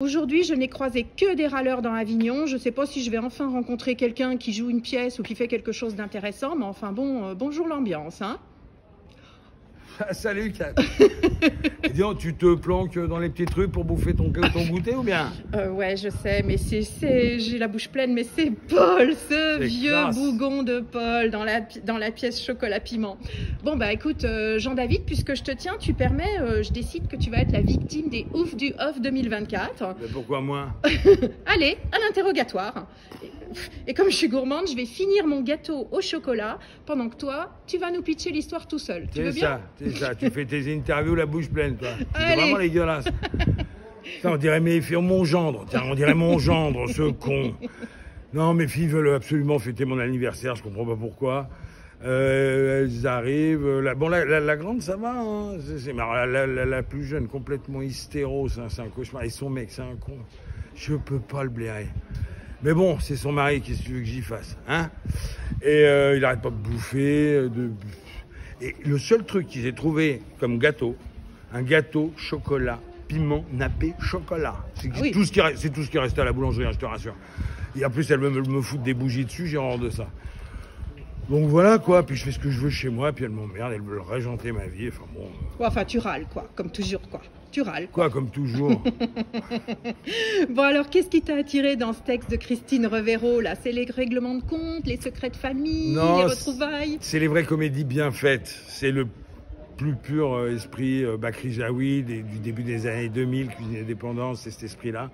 Aujourd'hui, je n'ai croisé que des râleurs dans Avignon. Je ne sais pas si je vais enfin rencontrer quelqu'un qui joue une pièce ou qui fait quelque chose d'intéressant, mais enfin bon, bonjour l'ambiance, hein. Ah, salut Kat. Dis donc, tu te planques dans les petits trucs pour bouffer ton goûter ou bien? Ouais, je sais, mais j'ai la bouche pleine, mais c'est Paul, ce vieux classe. bougon de Paul dans la pièce chocolat piment. Bon bah écoute, Jean-David, puisque je te tiens, tu permets, je décide que tu vas être la victime des ouf du off 2024. Mais pourquoi moi? Allez, à l'interrogatoire. Et comme je suis gourmande, je vais finir mon gâteau au chocolat pendant que toi, tu vas nous pitcher l'histoire tout seul. Tu veux bien? C'est ça, tu fais tes interviews la bouche pleine, toi. C'est Allez. vraiment dégueulasse. Putain, on dirait mes filles, mon gendre. Tiens, on dirait mon gendre, ce con. Non, mes filles veulent absolument fêter mon anniversaire, je comprends pas pourquoi. Elles arrivent. La grande, ça va. Hein. La plus jeune, complètement hystéro, c'est un cauchemar. Et son mec, c'est un con. Je peux pas le blairer. Mais bon, c'est son mari, qu'est-ce que tu veux que j'y fasse, hein? Et il arrête pas de bouffer. Et le seul truc qu'ils aient trouvé comme gâteau, un gâteau chocolat, piment, nappé, chocolat. C'est oui. tout ce qui est resté à la boulangerie, hein, je te rassure. Et en plus, elle me fout des bougies dessus, j'ai horreur de ça. Donc voilà quoi, puis je fais ce que je veux chez moi, puis elle m'emmerde, elle veut régenter ma vie, enfin bon. Enfin, tu râles quoi, comme toujours quoi. Tu râles. Quoi, comme toujours. Bon alors, qu'est-ce qui t'a attiré dans ce texte de Christine Revéro là? C'est les règlements de compte, les secrets de famille, les retrouvailles? C'est les vraies comédies bien faites. C'est le plus pur esprit Bakri Jaoui du début des années 2000, Cuisine Indépendance, c'est cet esprit-là.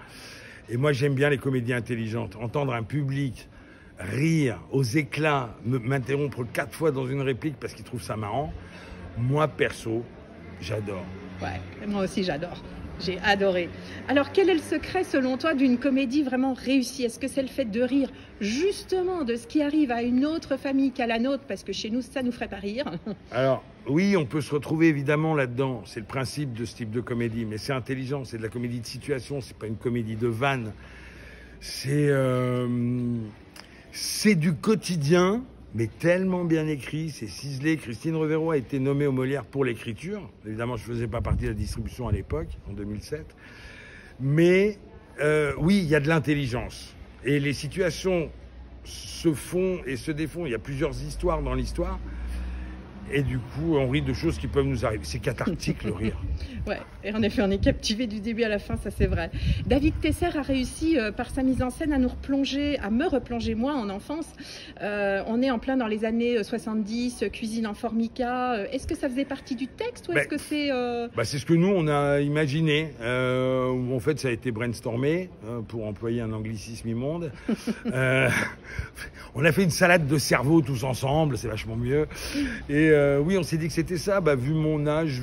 Et moi j'aime bien les comédies intelligentes. Entendre un public rire aux éclats, m'interrompre 4 fois dans une réplique parce qu'il trouve ça marrant, moi perso, j'adore. Ouais, moi aussi j'adore. J'ai adoré. Alors quel est le secret selon toi d'une comédie vraiment réussie? Est-ce que c'est le fait de rire justement de ce qui arrive à une autre famille qu'à la nôtre? Parce que chez nous, ça nous ferait pas rire. Alors oui, on peut se retrouver évidemment là-dedans. C'est le principe de ce type de comédie. Mais c'est intelligent, c'est de la comédie de situation, c'est pas une comédie de vanne. C'est du quotidien, mais tellement bien écrit, c'est ciselé. Christine Revéro a été nommée au Molière pour l'écriture. Évidemment, je ne faisais pas partie de la distribution à l'époque, en 2007. Mais oui, il y a de l'intelligence. Et les situations se font et se défont. Il y a plusieurs histoires dans l'histoire. Et du coup, on rit de choses qui peuvent nous arriver. C'est cathartique, le rire. Ouais, et en effet, on est captivé du début à la fin, ça c'est vrai. David Tesser a réussi, par sa mise en scène, à me replonger moi en enfance. On est en plein dans les années 70, cuisine en formica. Est-ce que ça faisait partie du texte ou est-ce que c'est... C'est ce que nous, on a imaginé. En fait, ça a été brainstormé, pour employer un anglicisme immonde. On a fait une salade de cerveau tous ensemble, c'est vachement mieux. Et oui, on s'est dit que c'était ça. Vu mon âge,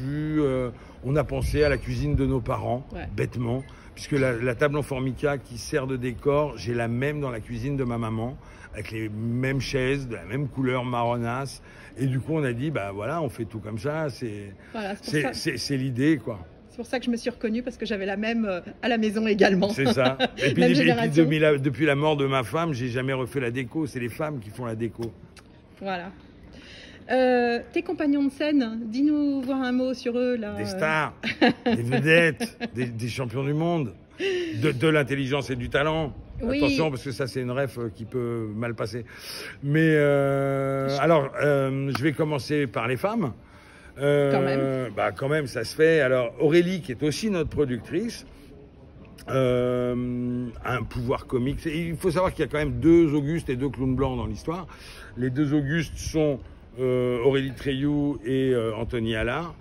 on a pensé à la cuisine de nos parents, ouais. Bêtement, puisque la table en formica qui sert de décor, j'ai la même dans la cuisine de ma maman, avec les mêmes chaises, de la même couleur marronasse. Et du coup, on a dit, voilà, on fait tout comme ça. C'est l'idée, quoi. C'est pour ça que je me suis reconnue, parce que j'avais la même à la maison également. C'est ça. Et puis depuis la mort de ma femme, j'ai jamais refait la déco. C'est les femmes qui font la déco. Voilà. Tes compagnons de scène, dis-nous voir un mot sur eux là. Des stars, des vedettes, des champions du monde, de l'intelligence et du talent. Oui. Attention, parce que ça c'est une ref qui peut mal passer. Mais alors, je vais commencer par les femmes. Quand même, ça se fait. Alors Aurélie, qui est aussi notre productrice, a un pouvoir comique. Il faut savoir qu'il y a quand même 2 Augustes et 2 clowns blancs dans l'histoire. Les 2 Augustes sont Aurélie Treilloux et Anthony Allard.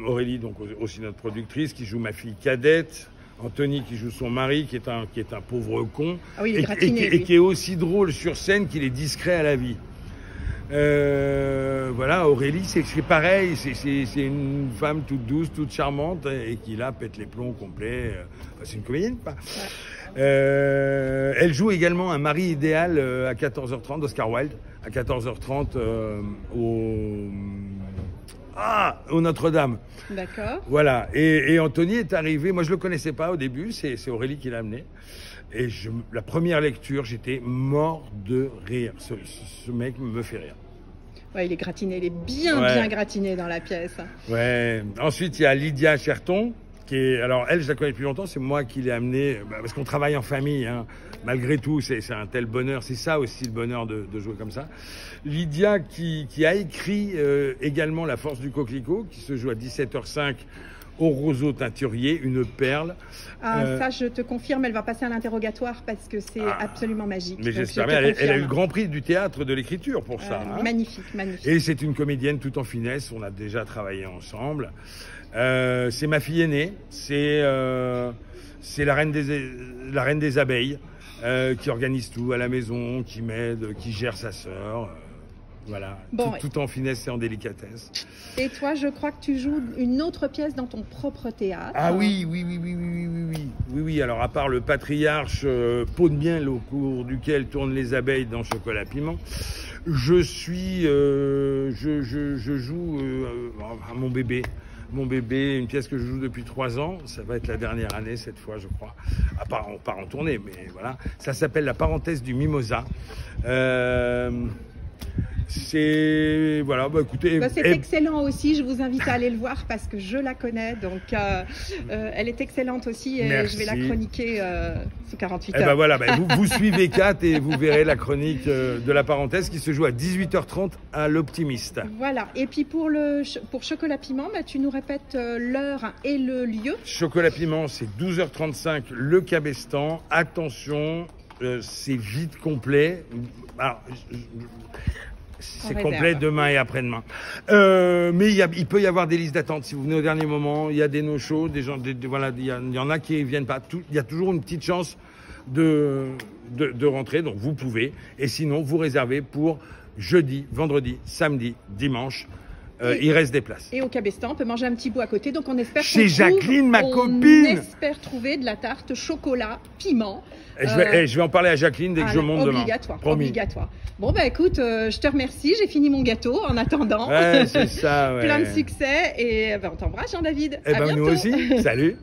Aurélie, donc aussi notre productrice, qui joue ma fille cadette. Anthony qui joue son mari, qui est un pauvre con. Ah oui, et qui est aussi drôle sur scène qu'il est discret à la vie. Voilà, Aurélie, c'est pareil, c'est une femme toute douce, toute charmante, et qui là pète les plombs complets. C'est une comédienne, quoi. Ouais. Elle joue également un mari idéal à 14h30 d'Oscar Wilde, à 14h30 au Notre-Dame. D'accord. Voilà, et Anthony est arrivé, moi je le connaissais pas au début, c'est Aurélie qui l'a amené. Et la première lecture, j'étais mort de rire. Ce mec me fait rire. Ouais, il est gratiné, il est bien gratiné dans la pièce. Ouais. Ensuite, il y a Lydia Cherton, Alors elle, je la connais depuis longtemps, c'est moi qui l'ai amenée, parce qu'on travaille en famille, hein. Malgré tout, c'est un tel bonheur, c'est ça aussi le bonheur de jouer comme ça. Lydia qui a écrit également La Force du Coquelicot, qui se joue à 17h05 au Roseau Teinturier, une perle. Ça, je te confirme, elle va passer à l'interrogatoire parce que c'est absolument magique. Mais j'espère bien, elle a eu le grand prix du théâtre de l'écriture pour ça. Hein. Magnifique, magnifique. Et c'est une comédienne tout en finesse, on a déjà travaillé ensemble. C'est ma fille aînée, c'est la reine des abeilles, qui organise tout à la maison, qui m'aide, qui gère sa sœur. Voilà, bon, tout en finesse et en délicatesse. Et toi, je crois que tu joues une autre pièce dans ton propre théâtre. Ah oui. Alors, à part le Patriarche, peau de miel au cours duquel tournent les abeilles dans Chocolat Piment, je joue à mon bébé. Mon bébé, une pièce que je joue depuis 3 ans. Ça va être la dernière année cette fois, je crois. On part en tournée, mais voilà. Ça s'appelle La Parenthèse du Mimosa. C'est écoutez, c'est excellent aussi, je vous invite à aller le voir parce que je la connais, donc elle est excellente aussi et merci. Je vais la chroniquer sous 48 heures. Vous suivez Kat et vous verrez la chronique de La Parenthèse qui se joue à 18h30 à l'Optimiste. Voilà, et puis pour Chocolat Piment, tu nous répètes l'heure et le lieu. Chocolat Piment, c'est 12h35 le Cabestan. Attention, c'est vite complet. Alors, c'est complet demain et après-demain. Mais il peut y avoir des listes d'attente. Si vous venez au dernier moment, il y a des no-shows, il y en a qui viennent pas. Il y a toujours une petite chance de rentrer, donc vous pouvez. Et sinon, vous réservez pour jeudi, vendredi, samedi, dimanche. Il reste des places. Et au Cabestan, on peut manger un petit bout à côté. Donc on espère chez Jacqueline, ma copine. On espère trouver de la tarte chocolat piment. Je vais en parler à Jacqueline dès que je monte demain. Obligatoire. Bon écoute, je te remercie. J'ai fini mon gâteau en attendant. Ouais, c'est ça. Ouais. Plein de succès et on t'embrasse, Jean-David. Nous aussi. Salut.